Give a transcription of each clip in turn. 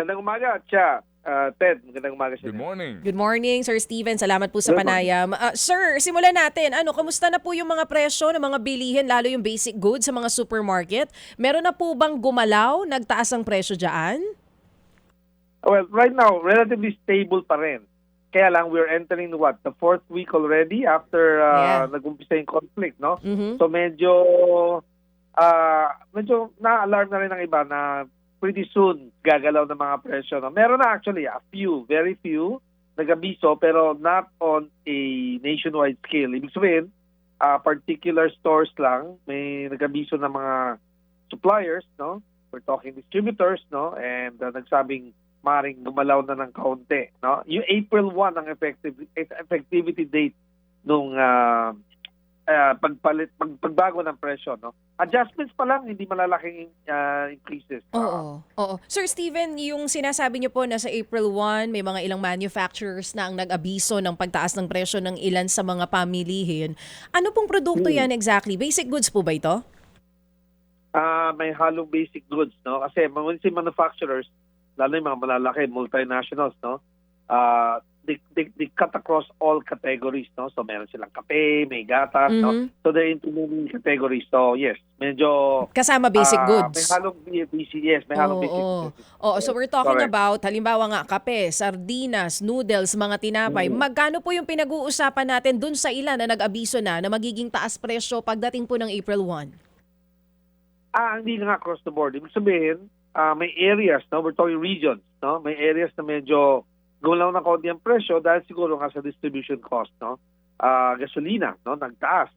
Magandang umaga, Ted. Magandang umaga sa Good inyo. morning. Good morning, Sir Steven. Salamat po sa Good morning. panayam. Sir, simulan natin. Kamusta na po yung mga presyo ng mga bilihin, lalo yung basic goods sa mga supermarket? Meron na po bang gumalaw, nagtaas ang presyo dyan? Well, right now, relatively stable pa rin. Kaya lang, we're entering the fourth week already after Yeah. nag-umpisa yung conflict, no? Mhm. So medyo na-alarm na rin ng iba na pretty soon gagalaw ng mga presyo. No? Meron na actually very few nag-abiso pero not on a nationwide scale. Ibig sabihin, particular stores lang may nag-abiso ng mga suppliers, no? We're talking distributors, no? And nagsabing maring gumalaw na ng kaunti, no? Yung April 1 ang effectivity date nung pagbago ng presyo, no? Adjustments pa lang, hindi malalaking increases. Oo. Sir Steven, yung sinasabi niyo po na sa April 1, may mga ilang manufacturers na ang nag-abiso ng pagtaas ng presyo ng ilan sa mga pamilihin. Ano pong produkto yan exactly? Basic goods po ba ito? May halong basic goods, no? Kasi when si manufacturers, lalo yung mga malalaki, multinationals, no? They cut across all categories, no? So meron silang kape, may gatas, no? So they're into many categories. So yes, medyo Kasama basic goods. may halong BCS, may halong basic goods. So we're talking Correct. about, halimbawa nga, kape, sardinas, noodles, mga tinapay. Magkano po yung pinag-uusapan natin dun sa ilan na nag-abiso na magiging taas presyo pagdating po ng April 1? Hindi nga across the board. Ibig sabihin, may areas, no? We're talking regions, no? May areas na medyo gumalaw ng konti ang presyo dahil siguro nga sa distribution cost, no? Gasolina, no? Nagtaas,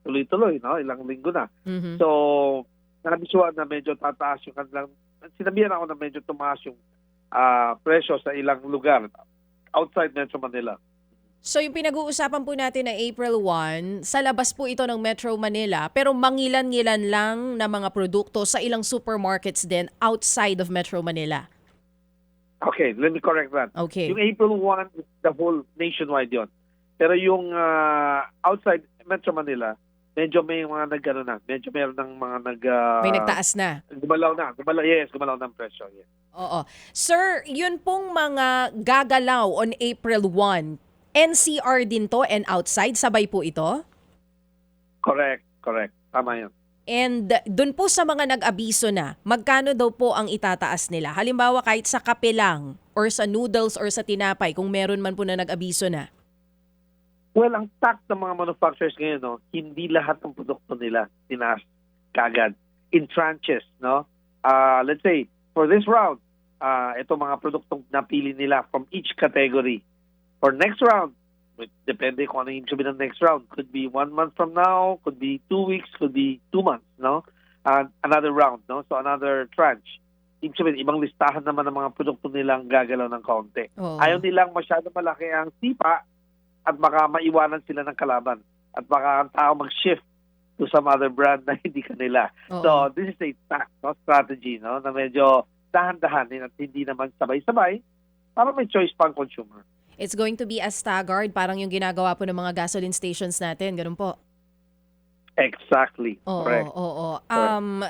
tuloy-tuloy, no? Ilang linggo na. Mhm. So, nabisuan na medyo tataas yung kanilang, sinabihan ako na medyo tumaas yung presyo sa ilang lugar outside Metro Manila. So yung pinag-uusapan po natin na April 1, sa labas po ito ng Metro Manila, pero mangilan-ngilan lang na mga produkto sa ilang supermarkets din outside of Metro Manila. Okay, let me correct that. Okay. Yung April 1, the whole nationwide yon. Pero yung outside Metro Manila, medyo may mga nag-ano na, medyo meron ng mga May nagtaas na. gumalaw ng presyo. Yes. Oo. Sir, yun pong mga gagalaw on April 1, NCR din to and outside, sabay po ito? Correct. Tama yun. And dun po sa mga nag-abiso na, magkano daw po ang itataas nila? Halimbawa kahit sa kape lang, or sa noodles or sa tinapay, kung meron man po na nag-abiso na. Well, ang tax ng mga manufacturers ngayon, no, hindi lahat ng produkto nila tinaas kagad in tranches, no? Let's say, for this round, ito mga produktong napili nila from each category. For next round, depende kung ano yung sabihin ng next round. Could be 1 month from now, could be 2 weeks, could be 2 months, no? Another round, no? So another tranche. Ibig sabihin, ibang listahan naman ng mga produkto nilang gagalaw ng kaunti. Oo. Ayaw nilang masyado malaki ang sipa at baka maiwanan sila ng kalaban. At baka ang tao mag-shift to some other brand na hindi kanila. Oo. So this is a strategy, no? Na medyo dahan-dahanin at hindi naman sabay-sabay para may choice pang consumer. It's going to be a staggered, parang yung ginagawa po ng mga gasoline stations natin, ganun po. Exactly. Oo, Correct. oo.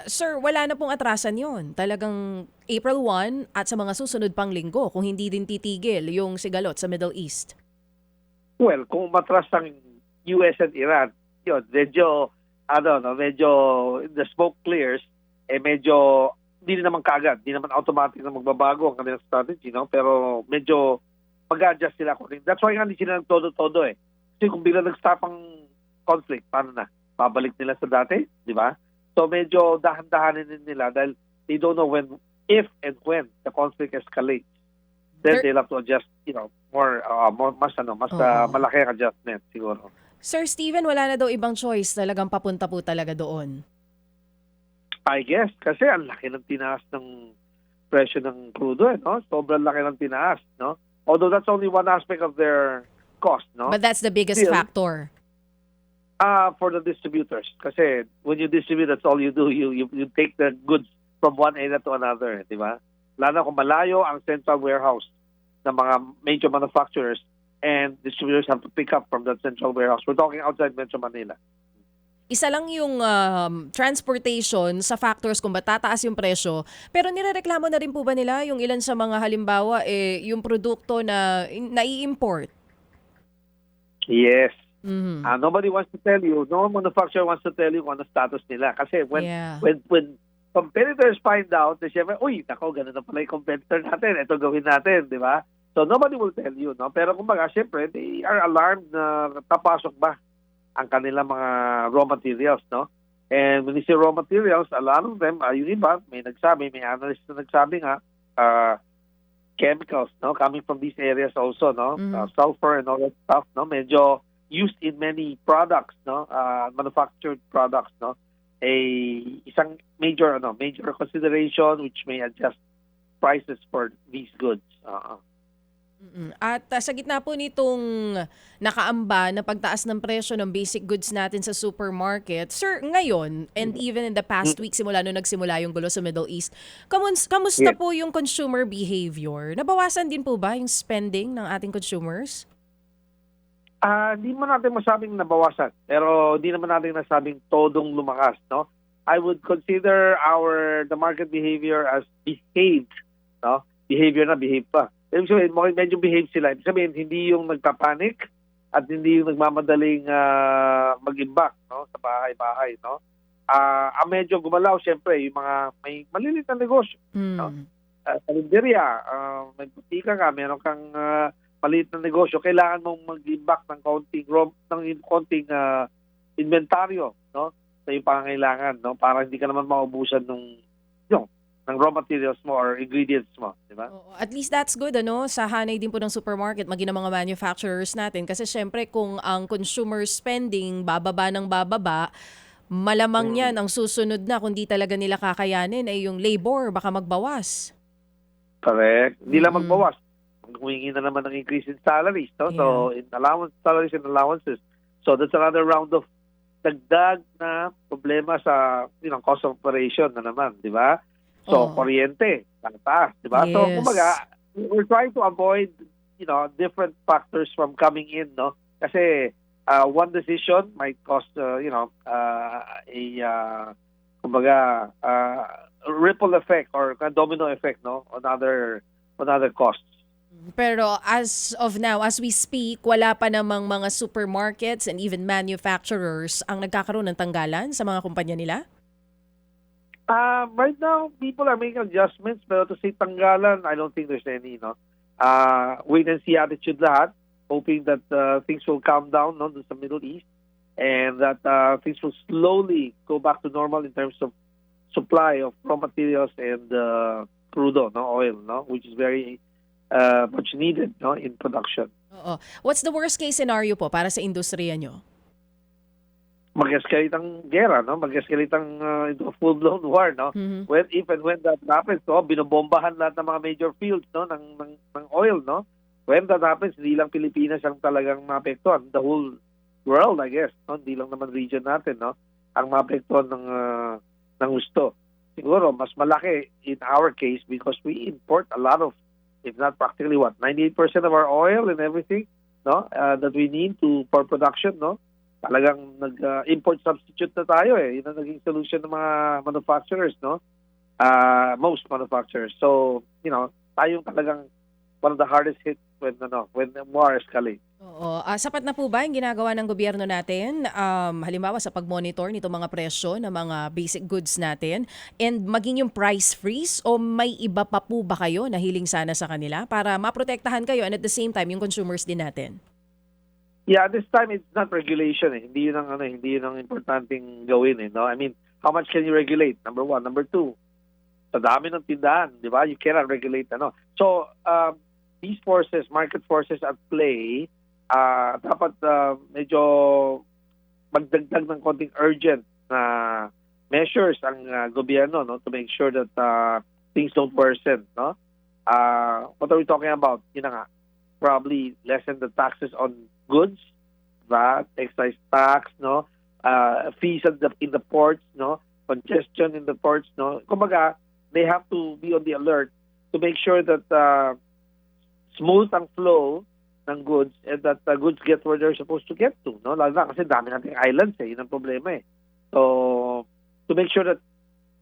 Sir, wala na pong atrasan yun. Talagang April 1 at sa mga susunod pang linggo, kung hindi din titigil yung sigalot sa Middle East. Well, kung matras ang US and Iran, yun, medyo the smoke clears, medyo hindi naman kaagad, hindi naman automatic na magbabago ang kanilang strategy, no? Pero medyo mag-adjust sila. That's why hindi sila nag-todo-todo eh. Kasi kung bigla nag-stop ang conflict, paano na? Babalik nila sa dati, di ba? So medyo dahan-dahanin din nila dahil they don't know if and when the conflict escalates. Then they'll have to adjust, mas malaki ang adjustment siguro. Sir Steven, wala na daw ibang choice. Talagang papunta po talaga doon. I guess, kasi ang laki ng tinaas ng presyo ng crudo, no? Sobrang laki ng tinaas, no? Although that's only one aspect of their cost, no? But that's the biggest Still, factor. For the distributors. Kasi when you distribute, that's all you do. You take the goods from one area to another, di ba? Lalo kung malayo ang central warehouse ng mga major manufacturers and distributors have to pick up from that central warehouse. We're talking outside Metro Manila. Isa lang yung transportation sa factors kung ba't tataas yung presyo. Pero nirereklamo na rin po ba nila yung ilan sa mga halimbawa yung produkto na nai-import? Yes. Mhm. Nobody wants to tell you, no manufacturer wants to tell you kung ano status nila. Kasi Yeah. when competitors find out, siyempre, uy, nako, ganun na pala yung competitor natin, ito gawin natin, di ba? So nobody will tell you, no? Pero kumbaga, siyempre, they are alarmed na tapasok ba ang kanilang mga raw materials, no? And when you say raw materials, a lot of them, yung iba, may analyst na nagsabi nga, chemicals, no, coming from these areas also, no, Mhm. sulfur and all that stuff, no, medyo used in many products, no, manufactured products, no, isang major consideration which may adjust prices for these goods. At sa gitna po nitong nakaamba na pagtaas ng presyo ng basic goods natin sa supermarket, sir, ngayon and even in the past week simula nung nagsimula yung gulo sa Middle East, kamusta Yeah. po yung consumer behavior? Nabawasan din po ba yung spending ng ating consumers? Hindi mo natin masabing nabawasan, pero hindi naman natin nasabing todong lumakas, no? I would consider the market behavior as behaved, no? Behavior na behave pa. Ibig sabihin, medyo behave sila. Ibig sabihin, hindi yung nagpapanik at hindi yung nagmamadaling mag-imbak, no, sa bahay-bahay, no? Ang medyo gumalaw, syempre, yung mga may maliliit na negosyo, no? Mm. Kalenderya, may butika ka, meron kang maliit na negosyo, kailangan mong mag-imbak ng konting inventaryo, no, sa iyong pangangailangan, no, para hindi ka naman maubusan ng raw materials mo or ingredients mo, di ba? Oo, at least that's good sa hanay din po ng supermarket maging ng mga manufacturers natin kasi syempre kung ang consumer spending bababa ng bababa, malamang yan ang susunod na kung di talaga nila kakayanin ay yung labor baka magbawas. Correct. Hindi lang Mm-mm. magbawas. Humingi na naman ng increase in salaries, no? Yeah. So, in salaries and allowances. So, that's another round of dagdag na problema sa cost of operation na naman, di ba? So, Oo. kuryente, taas, di ba? So, Yes. kumbaga, we're trying to avoid, different factors from coming in, no? Kasi one decision might cost, kumbaga, ripple effect or domino effect, no? On other costs. Pero as of now, as we speak, wala pa namang mga supermarkets and even manufacturers ang nagkakaroon ng tanggalan sa mga kumpanya nila? Right now, people are making adjustments, pero to say tanggalan, I don't think there's any, no? Wait and see attitude lahat, hoping that things will calm down, no, sa Middle East, and that things will slowly go back to normal in terms of supply of raw materials and crude, no, oil, no, which is very much needed, no, in production. Oo. What's the worst case scenario po para sa industriya nyo? Mag-escalate ang gera, no? Mag-escalate ang into a full-blown war, no? Mhm. When that happens, no? Binobombahan lahat ng mga major fields, no? ng oil, no? When that happens, hindi lang Pilipinas ang talagang maapektuhan. The whole world, I guess, no? Hindi lang naman region natin, no? Ang maapektuhan ng gusto. Siguro, mas malaki in our case because we import a lot of, if not practically 98% of our oil and everything, no? That we need for production, no? Talagang nag-import substitute na tayo eh. Yun ang naging solution ng mga manufacturers, no? Most manufacturers. So, tayong talagang one of the hardest hit when the war escalates. Oo. Sapat na po ba yung ginagawa ng gobyerno natin? Halimbawa sa pag-monitor nito mga presyo ng mga basic goods natin and maging yung price freeze o may iba pa po ba kayo na hiling sana sa kanila para maprotektahan kayo and at the same time yung consumers din natin? Yeah, this time it's not regulation eh. Hindi yun ang importanteng gawin eh, no? I mean, how much can you regulate? Number one. Number two, sa dami ng tindahan, di ba? You cannot regulate, So, these forces, market forces at play, dapat medyo magdagdag ng konting urgent na measures ang gobyerno, no, to make sure that things don't worsen, no? What are we talking about? Yun na nga, probably lessen the taxes on goods, VAT, excise tax, no, fees in the ports, no, congestion in the ports, no. Kumbaga, they have to be on the alert to make sure that smooth ang flow ng goods and that goods get where they're supposed to get to, no. Lalo na kasi dami nating islands eh, yun ang problema eh. So, to make sure that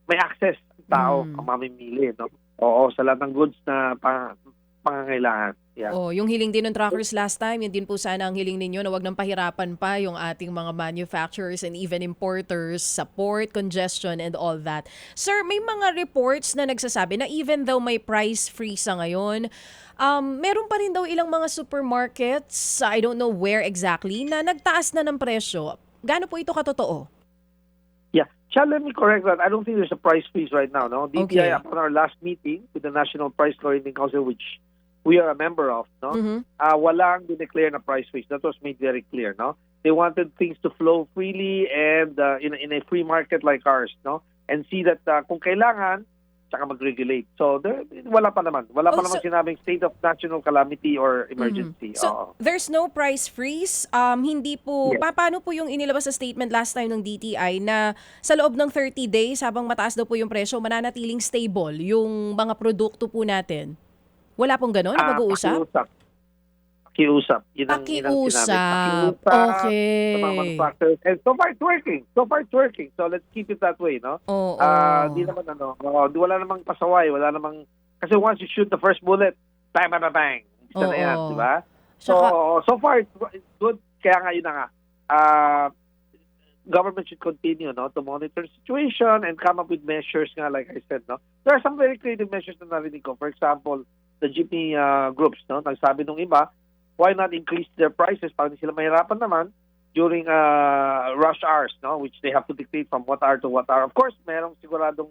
may access ang tao ang mamimili, no? Oo, sa lahat ng goods na pangangailangan. Yeah. Oh, yung hiling din ng truckers last time, yun din po sana ang hiling ninyo na wag nang pahirapan pa yung ating mga manufacturers and even importers sa port, congestion and all that. Sir, may mga reports na nagsasabi na even though may price freeze sa ngayon, meron pa rin daw ilang mga supermarkets, I don't know where exactly, na nagtaas na ng presyo. Gaano po ito katotoo? Yeah. Chad, let me correct that. I don't think there's a price freeze right now, no? DTI, Okay. upon our last meeting with the National Price Coordinating Council, which we are a member of, no? Walang dineclare na price freeze. That was made very clear, no? They wanted things to flow freely and in a free market like ours, no? And see that kung kailangan, tsaka mag-regulate. So, wala pa naman. Wala pa naman sinabing state of national calamity or emergency. So, there's no price freeze? Hindi po, Yes. paano po yung inilabas sa statement last time ng DTI na sa loob ng 30 days, habang mataas daw po yung presyo, mananatiling stable yung mga produkto po natin? Wala pong gano'n na pag-uusap? Pakiusap. Yun ang sinabi. Pakiusap Okay. sa mga manufacturers. And so far it's working. So let's keep it that way, no? Oo. Di naman wala namang pasaway, wala namang, kasi once you shoot the first bullet, bang, bang, bang, bang. Isa na yan, Oo. di ba? Saka- So far it's good. Kaya nga yun na nga. Government should continue, no, to monitor the situation and come up with measures nga, like I said, no. There are some very creative measures na narinig ko. For example, the jeepney groups, no, nagsabi nung iba, why not increase their prices para hindi sila mahirapan naman during rush hours, no, which they have to dictate from what hour to what hour. Of course, merong siguradong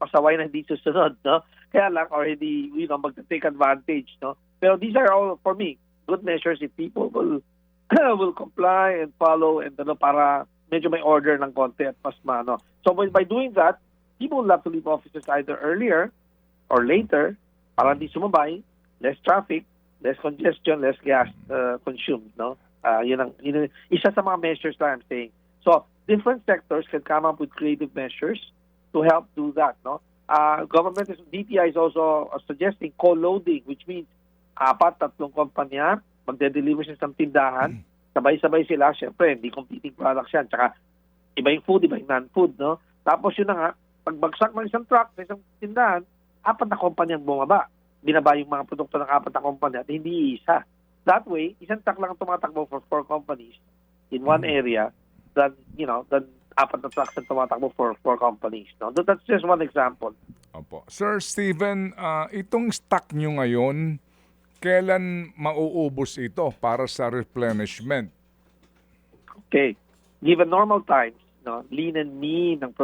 pasaway na hindi susunod, no, kaya lang, or hindi, mag-take advantage, no. Pero these are all, for me, good measures if people will will comply and follow and para medyo may order ng konti at pasma, no. So by doing that, people will have to leave offices either earlier or later para hindi sumabay, less traffic, less congestion, less gas consumed, no. Yun isa sa mga measures that I'm saying. So different sectors can come up with creative measures to help do that, no. DTI is also suggesting co-loading, which means 4-3 kumpanya magde-deliver sa isang tindahan, sabay-sabay sila, syempre, hindi competing products yan, tsaka iba yung food, iba yung non-food, no? Tapos yun na nga, pagbagsak ng isang truck sa isang tindahan, 4 na kumpanya ang bumaba. Binaba yung mga produkto ng 4 na kumpanya at hindi isa. That way, isang truck lang ang tumatakbo for 4 companies in one area than 4 na trucks ang tumatakbo for 4 companies, no? That's just one example. Opo. Sir Steven, itong stock nyo ngayon, kailan mauubos ito para sa replenishment? Okay. Given normal times, no, lean and mean ang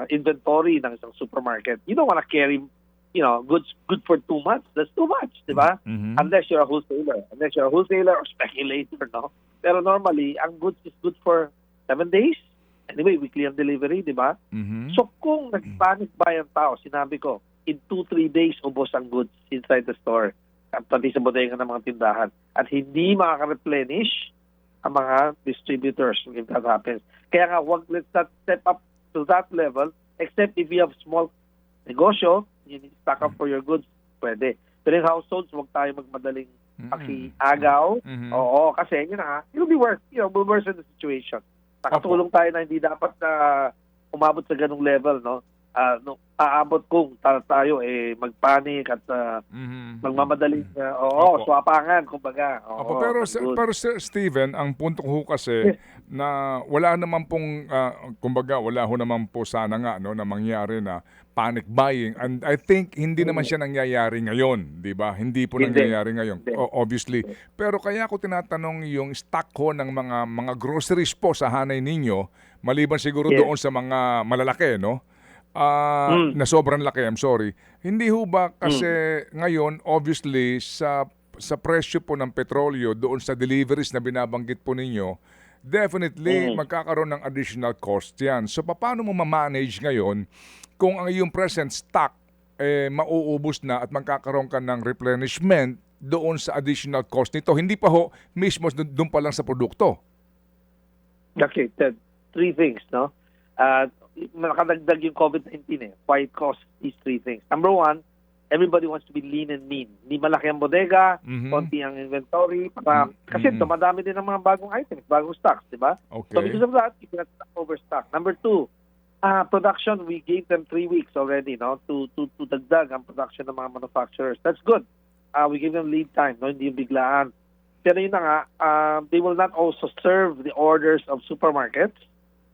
inventory ng isang supermarket. You don't want to carry, goods good for 2 months. That's too much, di ba? Unless you're a wholesaler. Or speculator, no? Pero normally, ang goods is good for 7 days. Anyway, weekly ang delivery, di ba? So kung nag-panic buy ang tao, sinabi ko, in 2-3 days, ubos ang goods inside the store. At pati sa bodega ng mga tindahan. At hindi makaka-replenish ang mga distributors if that happens. Kaya nga, let's not step up to that level, except if you have small negosyo, you need to stock up for your goods, pwede. Pero in households, huwag tayo magmadaling pakiagaw. Oo, kasi yun na, it'll be worse. We'll worsen the situation. Nakatulong tayo na hindi dapat umabot sa ganung level, no? Aabot kung tayo magpanik at magmamadaling swapangan, kumbaga. Pero Sir Steven, ang punto ko kasi na wala naman pong kumbaga wala ho naman po sana nga na mangyari na panic buying, and I think hindi naman siya nangyayari ngayon, di ba? Hindi po nangyayari ngayon, obviously. Pero kaya ko tinatanong yung stock ho ng mga groceries po sa hanay ninyo, maliban siguro doon sa mga malalaki, no? Na sobrang laki, I'm sorry. Hindi ho ba kasi ngayon, obviously, sa presyo po ng petrolyo doon sa deliveries na binabanggit po ninyo, definitely magkakaroon ng additional cost yan. So, paano mo ma-manage ngayon kung ang iyong present stock mauubos na at magkakaroon ka ng replenishment doon sa additional cost nito? Hindi pa ho mismo doon pa lang sa produkto. Okay, Ted. 3 things, no? Nakadagdag yung COVID-19 why it caused these 3 things. Number 1, everybody wants to be lean and mean. Hindi malaki ang bodega, konti ang inventory, kasi dumadami din ng mga bagong items, bagong stocks, di ba? Okay. So because of that, you cannot overstock. Number 2, production, we gave them 3 weeks already, no, to dagdag ang production ng mga manufacturers. That's good. We give them lead time, no, hindi yung biglaan. Pero yun na nga, they will not also serve the orders of supermarkets,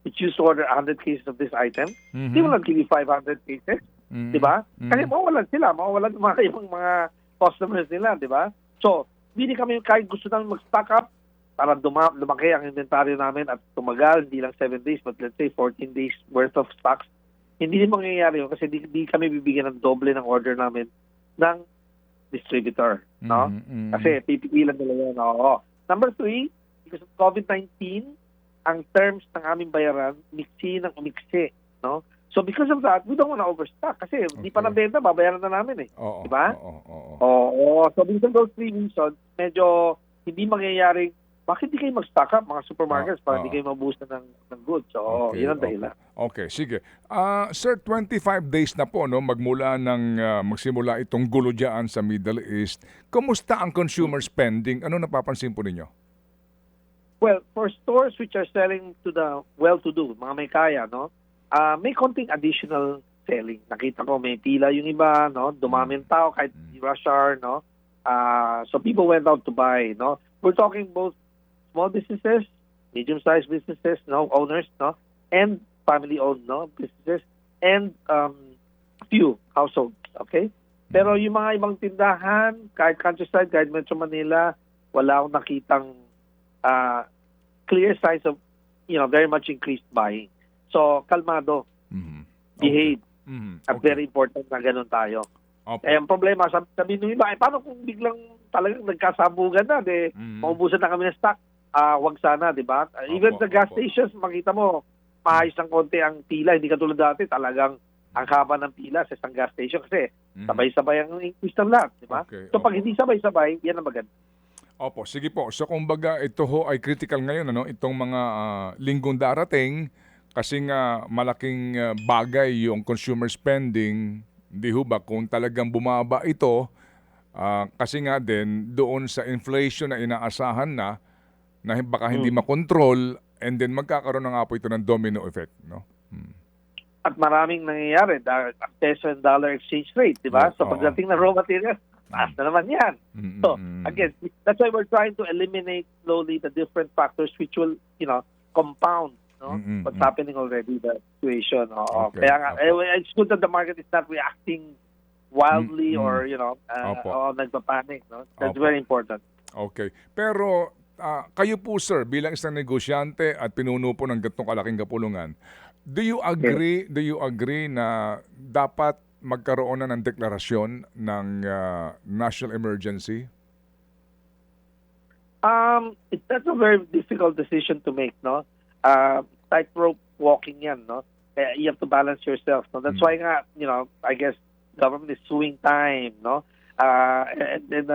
which used to order 100 cases of this item. They will not give you 500 cases, di ba? Kasi mawawalan sila, mawawalan yung mga customers nila, di ba? So, hindi kami kahit gusto namin mag-stock up para lumaki ang inventaryo namin at tumagal, hindi lang 7 days, but let's say 14 days worth of stocks. Hindi din mangyayari yun kasi di kami bibigyan ng doble ng order namin ng distributor, no? Kasi pipigilan nila yun, oo. Number 3, because of COVID-19, ang terms ng aming bayaran, umiksi, no? So because of that, we don't want to overstock kasi hindi pa nabenta, babayaran na namin eh. Oo. Diba? Oo. So because of those 3 reasons, medyo hindi mangyayaring, bakit di kayo mag-stock up mga supermarkets para hindi kayo mabusan ng goods? So, yun ang dahilan. Okay, sige. Sir, 25 days na po no magmula ng magsimula itong gulo diyan sa Middle East. Kumusta ang consumer spending? Ano napapansin po ninyo? Well, for stores which are selling to the well-to-do, mga may kaya, no, may konting additional selling. Nakita ko may pila yung iba, no, dumami ang tao kahit rush hour, no. So people went out to buy, no. We're talking both small businesses, medium-sized businesses, no, owners, no, and family-owned, no, businesses, and few households, okay. Pero yung mga ibang tindahan, kahit countryside, kahit Metro Manila, wala akong nakitang clear signs of, very much increased buying. So, kalmado. Behave. At very important na ganun tayo. Okay. Ang problema, sabi nung iba, paano kung biglang talagang nagkasabugan na, maubusan na kami ng stock, wag sana, di ba? Even sa gas stations, makita mo, maayos ng konti ang pila. Hindi katulad dati, talagang ang haba ng pila sa isang gas station kasi sabay-sabay ang increase ng lahat, di ba? Okay. So, pag hindi sabay-sabay, yan ang maganda. Opo, sige po. So kumbaga ito ho ay critical ngayon ano itong mga linggong darating kasi nga malaking bagay yung consumer spending, di ho ba kung talagang bumaba ito kasi nga din doon sa inflation na inaasahan na baka hindi makontrol and then magkakaroon na nga po ito ng domino effect, no? At maraming nangyayari dahil peso and dollar exchange rate, di ba? So pagdating ng raw materials, taas na naman yan. So, again, that's why we're trying to eliminate slowly the different factors which will, compound what's happening already, the situation. Okay. Kaya nga, it's good that the market is not reacting wildly or, nagpapanic. No? That's very important. Okay. Pero, kayo po, sir, bilang isang negosyante at pinuno po ng ganitong kalaking kapulungan, do you agree na dapat magkaroon na ng deklarasyon ng national emergency? That's a very difficult decision to make, no? Tightrope walking yan, no? You have to balance yourself. No? That's why nga, I guess government is suing time, no? And then,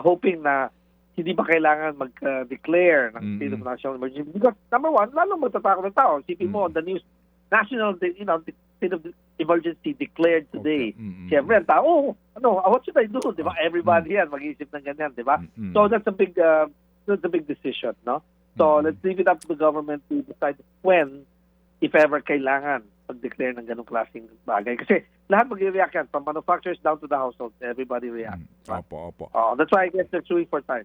hoping na hindi ba kailangan mag-declare ng state of national emergency? Because, number one, lalo magtatakot ng tao. Sipin mo on the news, national, state of emergency declared today. Siyempre, ang tao, what should I do? Di ba? Everybody yan, mag-iisip ng ganyan, di ba? So that's a big decision, no? So let's leave it up to the government to decide when, if ever, kailangan mag-declare ng ganong klaseng bagay. Kasi lahat mag-react yan, from manufacturers down to the households, everybody reacts. Right? Opo. That's why I guess they're suing for time,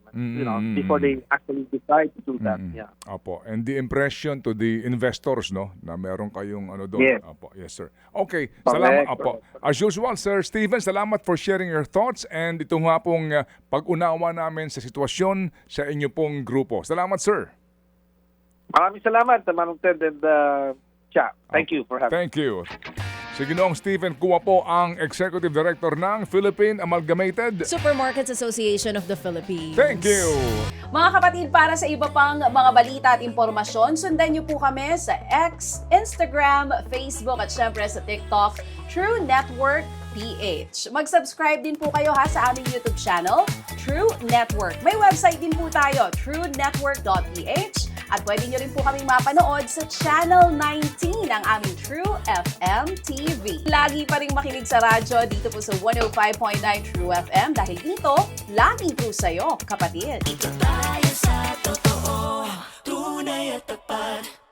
before they actually decide to do that. Yeah. Opo. And the impression to the investors, no, na meron kayong doon. Yes. Opo. Yes, sir. Okay. Salamat. Opo. As usual, Sir Steven, salamat for sharing your thoughts and ito nga pong pag-unawa namin sa sitwasyon sa inyo pong grupo. Salamat, sir. Maraming salamat, Manong Ted and Cha. Thank you for having me. Thank you. Si Ginoong Steven Cua po ang Executive Director ng Philippine Amalgamated Supermarkets Association of the Philippines. Thank you! Mga kapatid, para sa iba pang mga balita at impormasyon, sundan niyo po kami sa X, Instagram, Facebook at syempre sa TikTok, True Network PH. Mag-subscribe din po kayo sa aming YouTube channel, True Network. May website din po tayo, truenetwork.ph at pwede nyo rin po kaming mapanood sa Channel 19 ang aming True FM TV. Lagi pa rin makinig sa radyo dito po sa 105.9 True FM dahil dito, laging true sa'yo, kapatid. Ito tayo sa totoo, tunay at tapat.